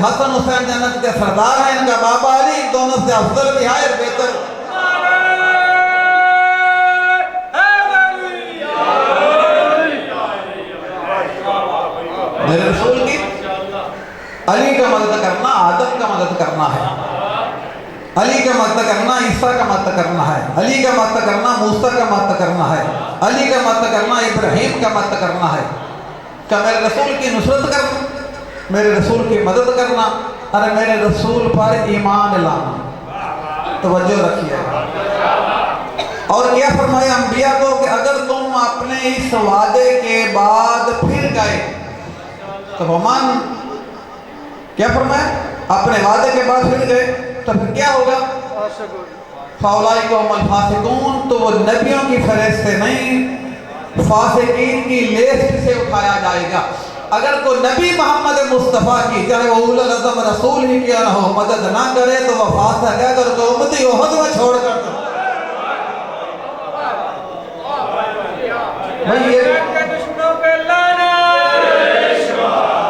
حسن حسین جنت کے سردار ہیں، ان کا بابا علی دونوں سے افضل بھی ہے اور بہتر۔ میرے رسول کی علی کا مدد کرنا آدم کا مدد کرنا ہے، علی کا مدد کرنا عیسیٰ کا مدد کرنا ہے، علی کا مدد کرنا موسیٰ کا مدد کرنا ہے، علی کا مدد کرنا ابراہیم کا مدد کرنا ہے۔ کہ میرے رسول کی نصرت کرنا، میرے رسول کی مدد کرنا اور میرے رسول پر ایمان لانا۔ توجہ رکھیے گا۔ اور کیا فرمایا انبیاء کو کہ اگر تم اپنے اس وعدے کے بعد پھر گئے تو ومن، کیا فرمایا؟ اپنے وعدے کے بعد پھر گئے تو پھر کیا ہوگا؟ فَأُولَئِكَ هُمُ الْفَاسِقُونَ، تو وہ نبیوں کی فہرست سے نہیں، فاسقین کی لسٹ سے اٹھایا جائے گا۔ اگر کوئی نبی محمد مصطفیٰ کی چاہے وہ اولو العزم رسول ہی کیا نہ ہو مدد نہ کرے تو وہ فاسق ہے، اگر کوئی امتی احد میں چھوڑ کر دو۔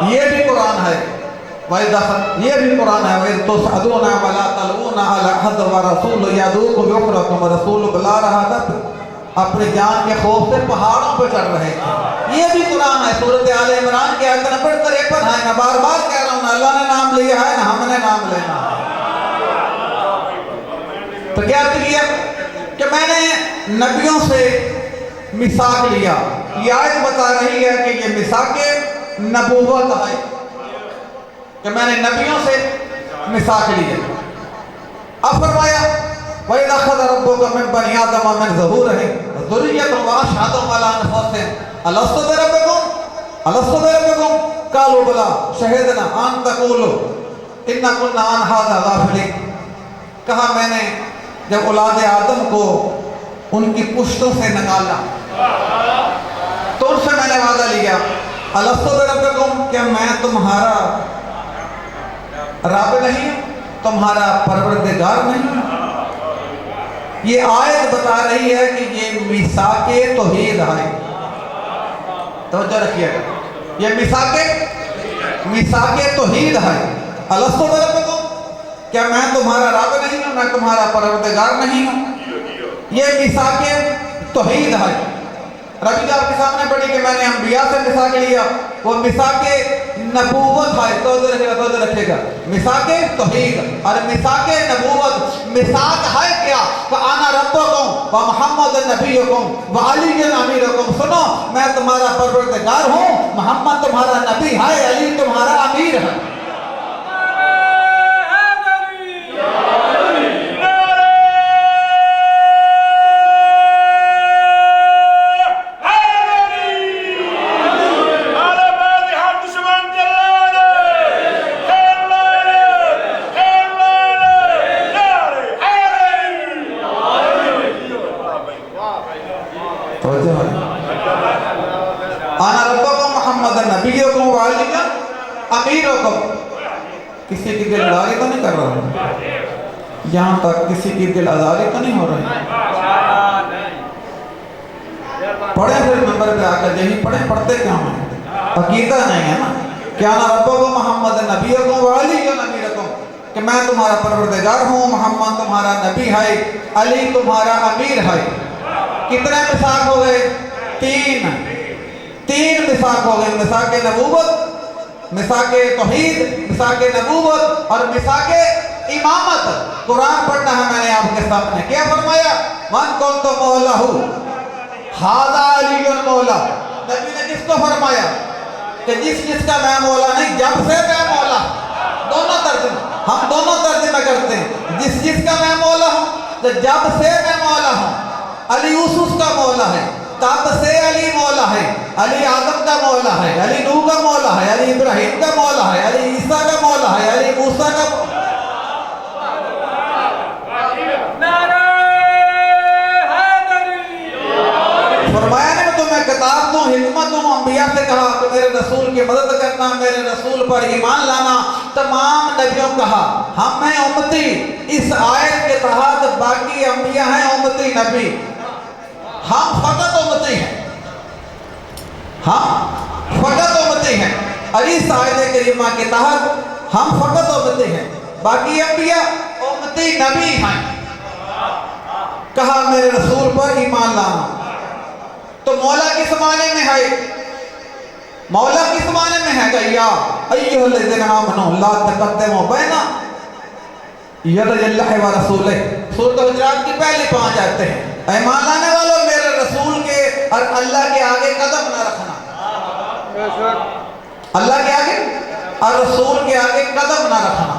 یہ بھی قرآن ہے، یہ بھی قرآن ہے۔ وَإِذْ تُسْعَدُونَ وَلَا تَلْوُونَ عَلَى أَحَدٍ وَرَسُولُ يَدْعُوكُمْ يُخْرِجُكُمْ، رسول بلا رہا تھا اپنے جان کے خوف سے پہاڑوں پہ چڑھ رہے تھے۔ یہ بھی قرآن ہے، سورۃ آل عمران کی آیت نمبر 53 ہے۔ میں بار بار کہہ رہا ہوں، نہ اللہ نے نام لیا ہے نہ ہم نے نام لینا ہے۔ تو کیا کیا کہ میں نے نبیوں سے میثاق لیا۔ یہ آیت بتا رہی ہے کہ یہ میثاق نبوت ہے، کہ میں نے نبیوں سے میثاق لیا۔ اب فرمایا وَإِذْ أَخَذَ رَبُّكَ مِنْ بَنِي آدَمَ مِنْ ظُهُورِهِمْ ذُرِّيَّتَهُمْ وَأَشْهَدَهُمْ عَلَىٰ أَنفُسِهِمْ أَلَسْتُ بِرَبِّكُمْ أَلَسْتُ بِرَبِّكُمْ قَالُوا بَلَىٰ شَهِدْنَا أَن تَقُولُوا إِنَّا كُنَّا عَنْ هَٰذَا غَافِلِينَ۔ کہا میں نے جب اولاد آدم کو ان کی پشتوں سے نکالا تو ان سے میں نے وعدہ لیا، أَلَسْتُ بِرَبِّكُمْ، کہ میں تمہارا رب نہیں ہوں، تمہارا پروردگار نہیں ہوں۔ یہ آیت بتا رہی ہے کہ یہ میثاق توحید ہے۔ توجہ رکھیے گا، یہ میثاق توحید ہے۔ أَلَسْتُ بِرَبِّكُمْ، کیا میں تمہارا رب نہیں ہوں، میں تمہارا پروردگار نہیں ہوں۔ یہ میثاق توحید ہے۔ ربی آپ کے سامنے پڑھی کہ میں نے انبیاء سے میثاق لیا، وہ میثاق نبوت ہے۔ توجہ رکھے گا، میثاق توحید اور میثاق نبوت۔ میثاق ہے کیا؟ فَأَنَا رَبُّكُمْ وَمُحَمَّدٌ نَبِيُّكُمْ وَعَلِيٌّ أَمِيرُكُمْ۔ سنو، میں تمہارا پروردگار ہوں، محمد تمہارا نبی ہے، علی تمہارا امیر ہے۔ آنا ربکم محمد نبیکم وعلی امیرکم۔ کسی کی دل آزاری تو نہیں کر رہا ہوں، یہاں تک کسی کی دل آزاری تو نہیں ہو رہی۔ پڑھیں پھر ممبر پہ آ کر، یہی پڑھیں، پڑھتے کیا ہیں؟ عقیدہ نہیں ہے نا کہ آنا ربکم محمد نبیکم وعلی امیرکم، کہ میں تمہارا پروردگار ہوں، محمد تمہارا نبی ہے، علی تمہارا امیر ہے۔ کتنے میثاق ہو گئے؟ تین میثاق ہو گئے، میثاق نبوت، میثاق توحید، میثاق نبوت اور میثاق امامت۔ قرآن پڑھنا ہے میں نے آپ کے سامنے۔ کیا فرمایا؟ من کنت مولا ھذا علی مولا۔ نبی نے کس کو فرمایا کہ جس کا میں مولا نہیں، جب سے میں مولا۔ دونوں ترجمہ، ہم دونوں ترجمہ کرتے ہیں، جس کا میں مولا ہوں تو جب سے میں مولا ہوں۔ علی یوسف کا مولا ہے، تب سے علی مولا ہے، علی آدم کا مولا ہے، علی نوح کا مولا ہے، علی ابراہیم کا مولا ہے، علی عیسیٰ کا مولا ہے، علی موسیٰ کا مولا ہے۔ فرمایا نے میں تمہیں کتاب دوں، حکمت دوں۔ انبیاء سے کہا کہ میرے رسول کی مدد کرنا، میرے رسول پر ایمان لانا۔ تمام نبیوں کہا ہم ہیں امتی۔ اس آیت کے تحت باقی انبیاء ہیں امتی نبی، ہم فقط امتی ہیں، ہم فقط امتی ہیں۔ اور اس آیت کریمہ کے تحت ہم فقط امتی ہیں، باقی انبیاء امتی نبی ہیں۔ کہا میرے رسول پر ایمان لانا، تو مولا کس معنی میں ہے؟ مولا کس معنی میں ہے کہ یا ایھا الذین آمنوا لا تقدموا بین یدی اللہ و رسولہ، سورۃ حجرات کی پہلی 5 آیتیں ہیں۔ ایمان لانے والوں میرے رسول کے اور اللہ کے آگے قدم نہ رکھنا، اللہ کے آگے اور رسول کے آگے قدم نہ رکھنا۔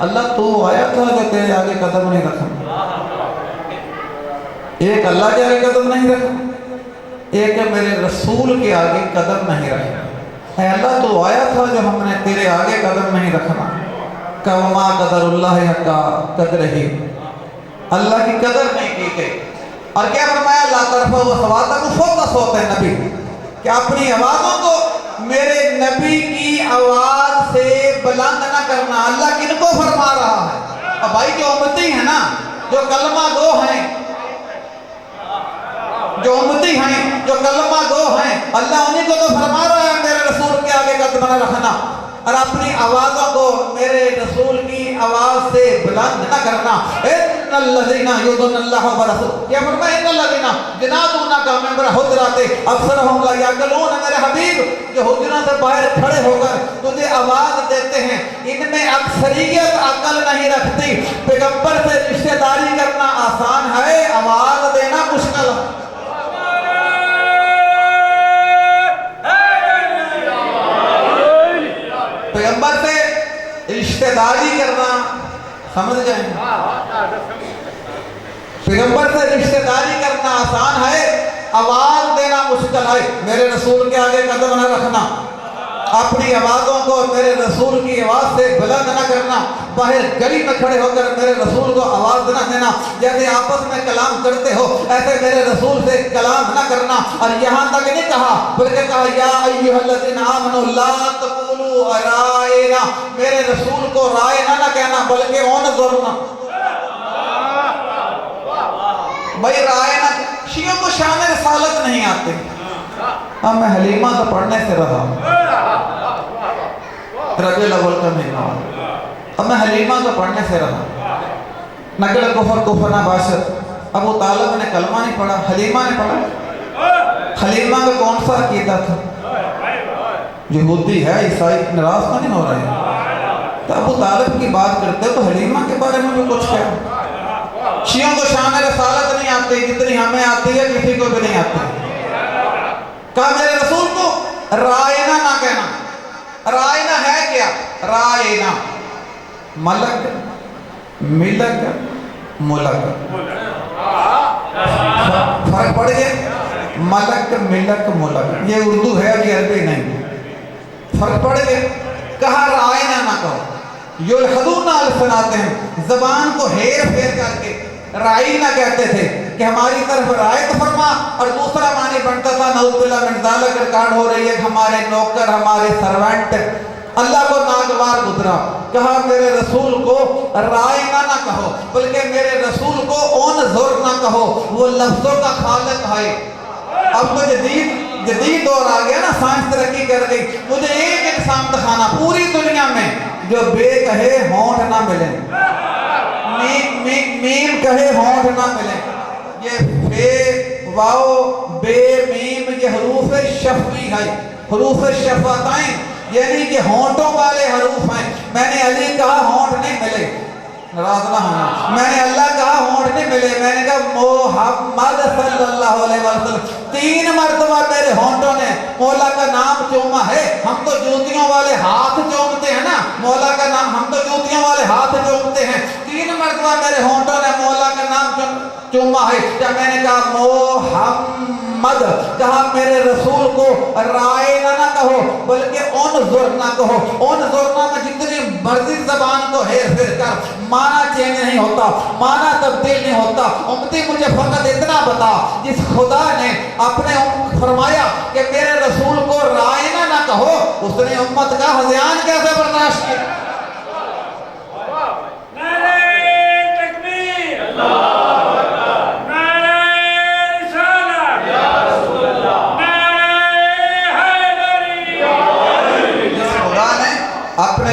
اللہ تو آیا تھا جو تیرے آگے قدم نہیں رکھنا، ایک اللہ کے آگے قدم نہیں رکھنا، ایک میرے رسول کے آگے قدم نہیں رکھنا۔ اے اللہ تو آیا تھا جو ہم نے تیرے آگے قدم نہیں رکھنا۔ وَمَا قَدَرُ اللَّهِ حَقَّ قَدْرِهِ، اللہ کی قدر نہیں کی گئی۔ اور کیا فرمایا؟ لَا تَرْفَعُوا أَصْوَاتَكُمْ فَوْقَ صَوْتِ النَّبِيِّ، کہ اپنی آوازوں کو میرے نبی کی آواز سے بلند نہ کرنا۔ اللہ کن کو فرما رہا ہے؟ اب بھائی جو امتی ہیں نا، جو کلمہ گو ہیں، جو امتی ہیں، جو کلمہ گو ہیں، اللہ انہیں کو تو فرما رہا ہے میرے رسول کے آگے قدم نہ رکھنا، اور اپنی آوازوں کو میرے رسول کی آواز سے بلند نہ کرنا۔ ان الذین یؤذون اللہ ورسولہ، کیا فرمایا؟ ان الذین ینادونک من وراء الحجرات اکثرهم لا یعقلون، میرے حبیب جو حجرات سے باہر کھڑے ہو کر تجھے آواز دیتے ہیں، ان میں اکثریت عقل نہیں رکھتی۔ پیغمبر سے رشتہ داری کرنا آسان ہے، آواز دینا مشکل ہے۔ پیغمبر سے رشتہ داری کرنا، سمجھ جائیں، پیغمبر سے رشتہ داری کرنا آسان ہے، آواز دینا مشکل ہے۔ میرے رسول کے آگے قدم نہ رکھنا، اپنی آوازوں کو میرے رسول کی آواز سے بلند نہ کرنا، باہر گلی میں کھڑے ہو کر میرے رسول کو آواز نہ دینا، جیسے آپس میں کلام کرتے ہو ایسے میرے رسول سے کلام نہ کرنا۔ اور یہاں تک نہیں کہا بلکہ کہا یا ایھا الذین آمنوا لا تقولوا رائنا، میرے رسول کو رائنا نہ کہنا بلکہ انظرنا۔ بھائی رائنا، شیعوں کو شان رسالت نہیں آتے۔ اب میں حلیمہ سے پڑھنے سے رہا ہوں، ربیع الاول کا مہینہ، اب میں حلیمہ سے پڑھنے سے رہا۔ نقل کفر کفر نہ باشد، ابو طالب نے کلمہ نہیں پڑھا، حلیمہ نے پڑھا۔ حلیمہ کا کون سا عقیدہ تھا؟ یہودی ہے، عیسائی، ناراض تو نہیں ہو رہے ہیں؟ تو ابو طالب کی بات کرتے تو حلیمہ کے بارے میں بھی کچھ کہا۔ شیعوں کو شان رسالت نہیں آتی جتنی ہمیں آتی ہے، کسی کو بھی نہیں آتی۔ کہا میرے رسول کو رائنا نہ کہنا۔ رائنا ہے کیا؟ رائنا ملک، ملک، ملک، فرق پڑ گیا؟ ملک، ملک، ملک، یہ اردو ہے ابھی عربی نہیں، فرق پڑ گیا۔ کہا رائنا نہ کہو، یلحدون السناتہم، زبان کو ہیر پھیر کر کے رائنا کہتے تھے کہ ہماری طرف رائت فرما، اور دوسرا معنی بنتا تھا نعوذ باللہ من ذالک، ریکارڈ ہو رہی ہے ہمارے نوکر، ہمارے سرونٹ، اللہ کو ناگوار گزرا۔ کہا میرے رسول کو رائنا نہ کہو بلکہ میرے رسول کو انظر نہ کہو، وہ لفظوں کا خالق ہے۔ اب تو جدید دور آ گیا نا، سائنس ترقی کر گئی، مجھے ایک انسان دکھانا پوری دنیا میں جو بے کہے ہونٹ نہ ملے، میم کہے ہونٹ نہ ملے۔ یہ بے، واو، بے، میم، یہ حروف شفوی ہے، حروف شفتین، یعنی کہ ہونٹوں والے حروف ہیں۔ میں نے علی کہا ہونٹ نہیں ملے، ناراض نہ ہونا، میں نے اللہ کہا ہونٹ نہیں ملے، میں نے کہا محمد صلی اللہ علیہ وسلم، 3 مرتبہ میرے ہونٹوں نے مولا کا نام چوما ہے۔ ہم تو جوتیوں والے ہاتھ چومتے ہیں نا، مولا کا نام، ہم تو جوتیوں والے ہاتھ چومتے ہیں، 3 مرتبہ میرے ہونٹوں نے مولا کا نام چوما ہے۔ جب میں نے کہا محمد، کہا میرے رسول کو رائنا نہ کہو بلکہ انظر نہ کہو۔ انظرنا میں جتنی مرضی زبان کو ہیر پھیر کر، معنی چینج نہیں ہوتا، معنی تبدیل نہیں ہوتا۔ امتی مجھے فقط اتنا بتا، جس خدا نے اپنے فرمایا کہ میرے رسول کو رائنا نہ کہو، اس نے امت کا ہذیان کیسے برداشت کیا؟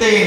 3,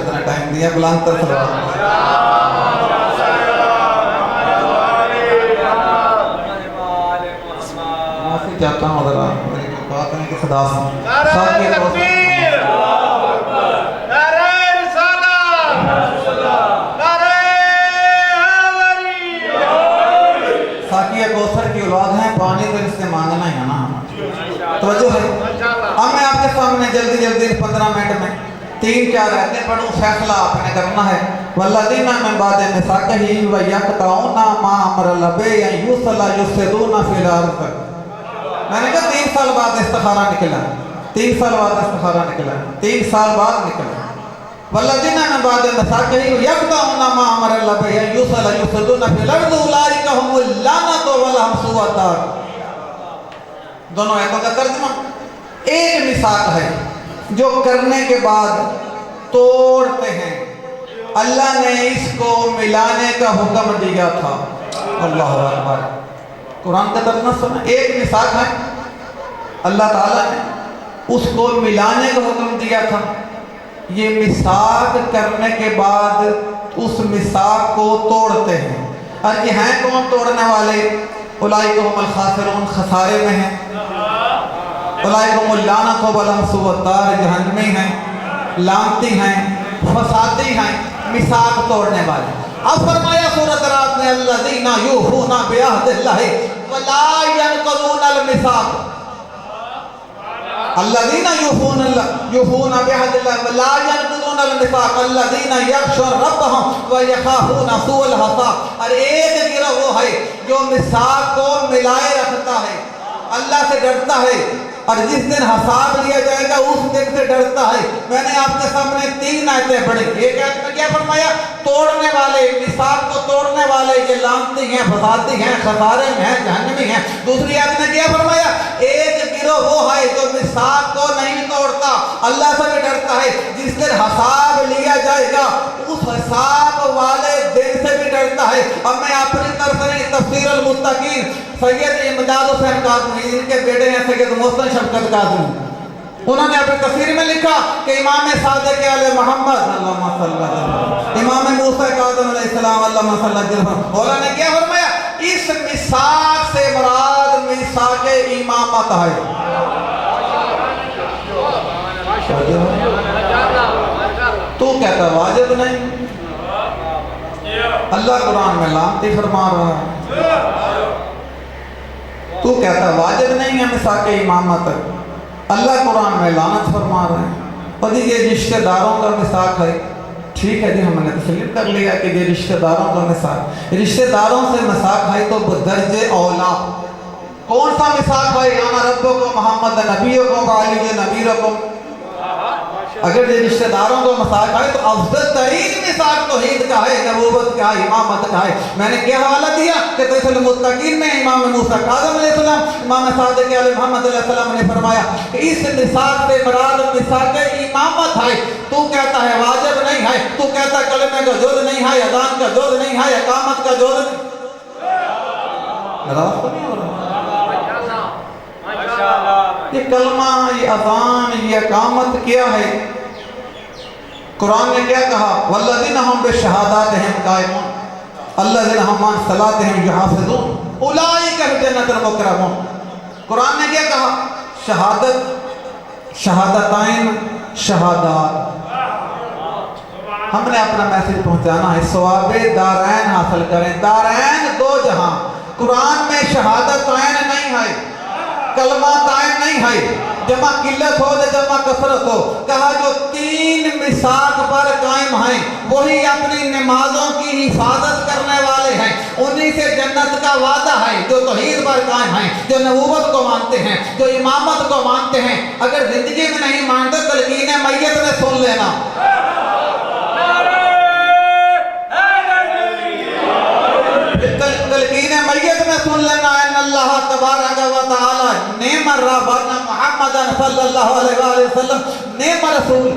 اتنا ٹائم دیا بلند تر صلوات معافی چاہتا ہوں ذرا میری کوئی بات نہیں کہ خدا سے ساقیہ کوثر کی اولاد ہیں پانی تو اس سے مانگنا ہی ہے نا توجہ ہے اب میں آپ کے سامنے جلدی 15 منٹ میں 3-4 آیتیں پڑھوں فیصلہ آپ نے کرنا ہے والذین من بعد مِثَاقِهِ وَيَقْطَعُونَ مَا أَمَرَ اللَّهُ بِهِ أَن يُوصَلَ يُفْسِدُونَ فِي الْأَرْضِ میں نے کہا 3 سال بعد استخارہ نکلا 3 سال بعد استخارہ نکلا 3 سال بعد نکلا والذین من بعد مِثَاقِهِ وَيَقْطَعُونَ مَا أَمَرَ اللَّهُ بِهِ أَن يُوصَلَ يُفْسِدُونَ فِي الْأَرْضِ أُولَٰئِكَ هُمُ اللَّعْنَةُ وَلَهُمْ سُوءُ الدَّارِ دونوں آیتوں کا ترجمہ ایک میثاق ہے جو کرنے کے بعد توڑتے ہیں اللہ نے اس کو ملانے کا حکم دیا تھا اللہ اکبر قرآن کا ترجمہ سنا ایک میثاق ہے اللہ تعالیٰ نے اس کو ملانے کا حکم دیا تھا یہ میثاق کرنے کے بعد اس میثاق کو توڑتے ہیں اور یہ ہیں کون توڑنے والے اولئک هم الخاسرون خسارے میں ہیں اولئک هم اللعنۃ ولہم سوء الدار جہنمی ہیں لعنتی ہیں فسادی ہیں میثاق توڑنے والے اب فرمایا سورۃ رات میں الذین یوفون بعہد اللہ ولا ینقضون المیثاق الذین یوفون بعہد اللہ ولا ینقضون المیثاق الذین یخشون ربهم ویخافون سوء الحساب اور ایک گروہ وہ ہے جو میثاق کو ملائے رکھتا ہے اللہ سے ڈرتا ہے اور جس دن حساب لیا جائے گا اس دن سے ڈرتا ہے میں نے آپ کے سامنے 3 آیتیں پڑھی ایک آیت میں کیا فرمایا توڑنے والے میثاق کو توڑنے والے یہ لعنتی ہیں فسادی ہیں خسارے میں ہیں جہنمی ہیں دوسری آیت میں کیا فرمایا ایک گروہ وہ ہے جو میثاق کو نہیں توڑتا اللہ سے بھی ڈرتا ہے جس دن حساب لیا جائے گا اس حساب والے دن سے بھی ڈرتا ہے اب میں اپنی طرف سے تفسیر المتقین سید امداد حسین کاظمی ان کے بیٹے ہیں سید محسن شفقت کاظمی انہوں نے اپنی تفسیر میں لکھا کہ امام صادق علیہ محمد اللہم صلی اللہ علیہ وسلم امام موسیٰ کاظم علیہ السلام اللہم صلی اللہ علیہ وسلم مولا نے کیا فرمایا اس میثاق سے مراد میثاق امامت ہے تو کہتا واجب نہیں اللہ قرآن میں لعنتی فرما رہا ہے تو کہتا واجب نہیں ہے میثاق امامت اللہ قرآن میں لعنت فرما رہے ہیں اور یہ رشتہ داروں کا میثاق ہے ٹھیک ہے جی ہم نے تسلیم کر لیا کہ یہ رشتہ داروں کا میثاق رشتہ داروں سے میثاق ہے تو بدرج اولا کون سا میثاق ہے انا ربکم محمد نبیکم علی نبیکم اگر یہ رشتہ داروں کو میثاق ہے تو افضل ترین میثاق توحید کا ہے نبوت کا ہے امامت کا ہے میں نے کیا حوالہ دیا کہ تفسیر المتقین میں امام موسیٰ کاظم علیہ السلام امام صادق علیہ محمد علیہ السلام نے فرمایا کہ اس میثاق سے مراد میثاق امامت ہے تو کہتا ہے واجب نہیں ہے تو کہتا ہے کلمے کا جز نہیں ہے اذان کا جز نہیں ہے اقامت کا جز نہیں یہ کلمہ یہ اذان یہ اقامت کیا ہے قرآن نے کیا کہا والذین هم بشہاداتہم قائمون الذین هم عن صلاتہم یحافظون اولئک فی الجنۃ المکرمون قرآن نے کیا کہا شہادت شہادتین شہادات ہم نے اپنا میسج پہنچانا ہے ثواب دارین حاصل کریں دارین 2 جہاں قرآن میں شہادتین نہیں ہے کلمہ تائن نہیں ہے جمع قلت ہو جمع کثرت ہو کہا جو 3 میثاق پر قائم ہیں وہی اپنی نمازوں کی حفاظت کرنے والے ہیں انہی سے جنت کا وعدہ ہے جو توحید پر قائم ہیں جو نبوت کو مانتے ہیں جو امامت کو مانتے ہیں اگر زندگی میں نہیں مانتے تلقین میت میں سن لینا تلقین میت میں سن لینا ان اللہ تبارک و تعالی نعم الرب محمد صلی اللہ علیہ وآلہ وسلم نعم رسول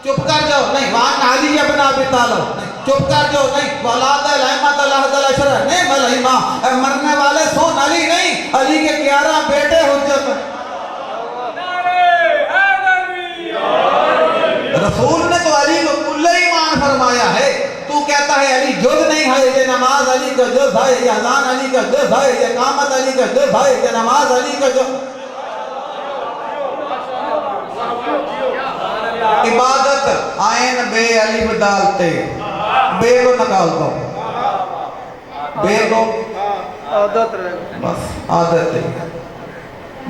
چپ کر جاؤ نہیں وان علی ابن ابی طالب چپ کر جاؤ نہیں ولاد الائمۃ الحد العشرہ نعم الائمہ مرنے والے سون علی نہیں علی کے 11 بیٹے حجت رسول نے تو علی کو کل ایمان فرمایا ہے، تو کہتا ہے علی جز نہیں ہے، یہ نماز علی کا جز ہے، یہ اذان علی کا جز ہے، یہ اقامت علی کا جز ہے، یہ نماز علی کا جز۔ عبادت آئین بے الف ڈالتے، بے کو نکال دو، بے کو عادت رہے بس عادت ہے،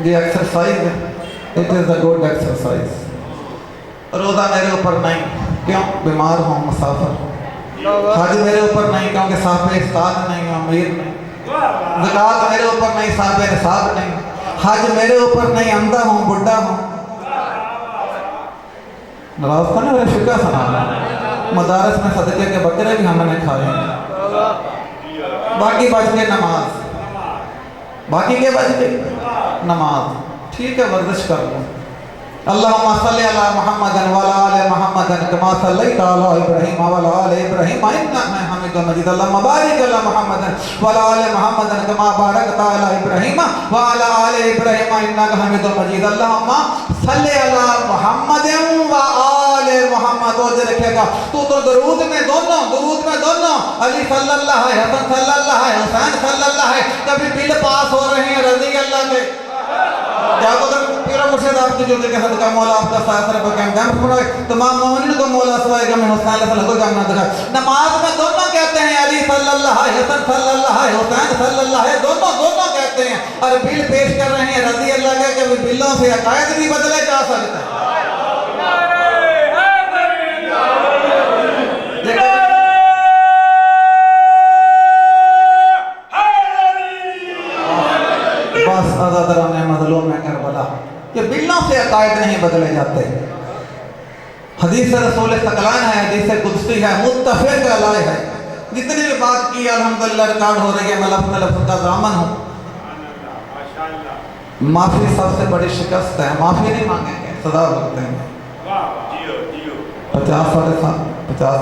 یہ ایکسرسائز ہے، it is a good exercise۔ روزہ میرے اوپر نہیں، کیوں؟ بیمار ہوں، مسافر۔ حج میرے اوپر نہیں کیونکہ صاحب استاد نہیں ہوں، امیر نہیں۔ زکوٰۃ میرے اوپر نہیں، صاحب نصاب نہیں۔ حج میرے اوپر نہیں، اندھا ہوں، بڈھا ہوں۔ نراز تھا نا میرے فقہ سنا، مدارس میں صدقے کے بکرے بھی ہم نے کھائے ہیں۔ باقی بچ کے نماز، باقی کے بچ کے نماز، ٹھیک ہے ورزش کر لو۔ اللہم صلی علی محمد وعلی آل محمد کما صلیت علی ابراہیم وعلی آل ابراہیم انک حمید مجید۔ اللہم بارک علی محمد وعلی آل محمد کما بارکت علی ابراہیم وعلی آل ابراہیم انک حمید مجید۔ اللہم صلی علی محمد وعلی محمد۔ وہ رکھے گا تو درود میں دونوں علی صلی اللہ ہے، حسن صلی اللہ ہے، حسین صلی اللہ ہے۔ کبھی بل پاس ہو رہے ہیں رضی اللہ کے، کیا تو پیرا مرشد آپ کی جوتے کے صدقہ مولا آپ کا سایہ سر پر قائم دائم فرمائے، تمام مومنین کو مولا سوائے کہ میں حسین علیہ السلام کو جامنا دکھائے۔ نماز میں دونوں کہتے ہیں علی صلی اللہ ہے، حسن صلی اللہ ہے، حسین صلی اللہ ہے، دونوں کہتے ہیں، اور بل پیش کر رہے ہیں رضی اللہ کے، کہ بلوں سے عقائد بھی بدلے جا سکتا ہے۔ بس عزادران مظلوم کربلا کہ بلوں سے عقائد نہیں بدلے جاتے۔ حدیث رسول ثقلین ہے، حدیث قدسی ہے، متفق علیہ ہے۔ جتنی بھی بات کی الحمدللہ ریکارڈ ہو رہی ہے، میں لفظ کا ضامن ہوں۔ معافی سب سے بڑی شکست ہے، معافی نہیں مانگیں گے، سزا بھگتیں گے۔ 50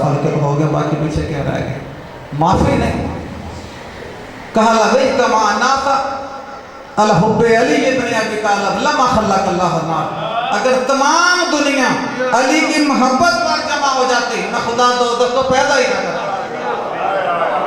سال کے ہو گئے، باقی پیچھے کیا رہ گئے؟ معافی نہیں۔ کہا لبیک ما نافع الحب علی ابن ابی طالب لما خلق اللہ النار۔ اگر تمام دنیا علی کی محبت پر جمع ہو جاتی، میں خدا دوزخ کو پیدا ہی نہ کرتا۔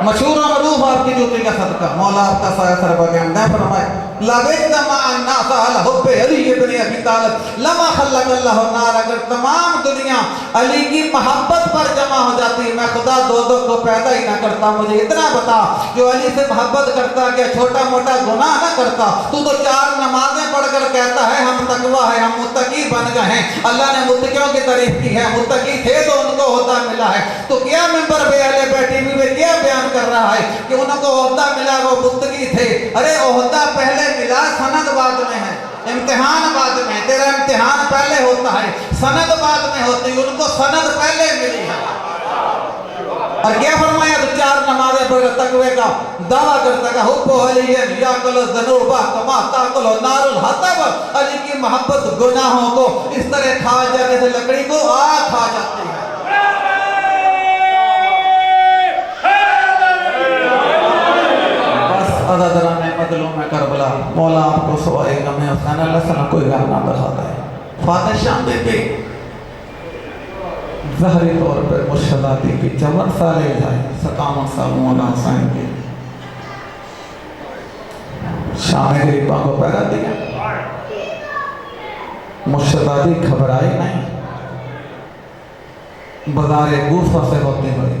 مشہور و معروف آپ کی جوتی کا صدقہ، مولا آپ کا سایہ سر پر قائم دائم فرمائے، لبیک ما الناس الحب علی ابن ابی طالب لما خلق اللہ النار۔ اگر تمام دنیا علی کی محبت پر جمع ہو جاتی، میں خدا دوزخ کو پیدا ہی نہ کرتا۔ مجھے اتنا بتا، جو علی سے محبت کرتا کہ چھوٹا موٹا گناہ نہ کرتا، تو 4 نمازیں پڑھ کر کہتا ہے ہم تقویٰ ہے، ہم متقی بن گئے ہیں۔ اللہ نے متقیوں کی تعریف کی ہے، متقی تھے تو ان کو عہدہ ملا ہے۔ تو کیا ممبر پہ اہل بیٹھی ہوئی کیا بیان کر رہا ہے کہ ان کو عہدہ ملا، وہ متقی تھے؟ ارے عہدہ پہلے ملا، سند بعد میں ہے، امتحان بعد میں، تیرا امتحان پہلے ہوتا ہے، سند بعد میں ہوتی، ان کو سند پہلے ملی ہے۔ اور کیا فرمایا؟ تو 4 نمازیں پڑھ کر تقوی کا دعویٰ کرتا کہ حب علی یاکل الذنوب کما تاکل نار الحطب۔ علی کی محبت گناہوں کو اس طرح کھا جانے سے لکڑی کو آگ کھا جاتی ہے۔ بس عزادران مظلوم کربلا، مولا آپ کو سوائے غم حسین علیہ السلام کوئی غم نہ دکھاتا ہے۔ فاتح شام بی بی ظاہری طور پر مرشداتی کی 54 سال ہے، 57 سال مولا حسین کی شام غریبہ کو پیدا دیا۔ مرشداتی گھبرائی نہیں، بازار کوفہ سے ہوتے ہوئے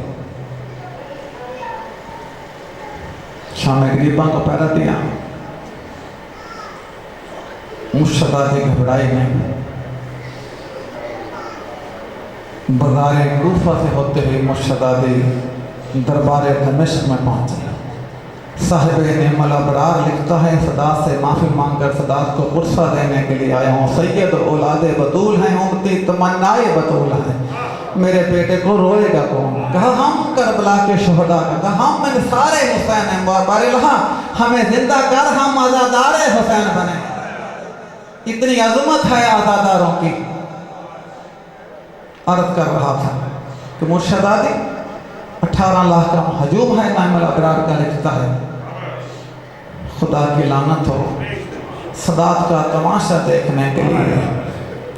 شام غریبہ کو پیدا دیا۔ مرشداتی گھبرائی نہیں، بازار کوفہ سے ہوتے ہوئے مرشداتی دربار دمشق میں پہنچے۔ صاحب نعم الابرار لکھتا ہے، سادات سے معافی مانگ کر سادات کو قرصہ دینے کے لیے آیا ہوں۔ سید اولاد بطول ہیں، امتی تمنائے بطول ہیں، میرے بیٹے کو روئے گا کون؟ کہا ہم کربلا کے شہداء کا، کہا ہم میں سارے حسین ہیں، بار الہا ہمیں زندہ کر، ہم آزادار حسین بنے۔ اتنی عظمت ہے آزاداروں کی۔ عرض کر رہا تھا کہ مرشداتی 18 لاکھ کا ہجوم ہے، نعم الابرار کا لکھتا ہے، خدا کی لعنت ہو سادات کا تماشا دیکھنے کے لیے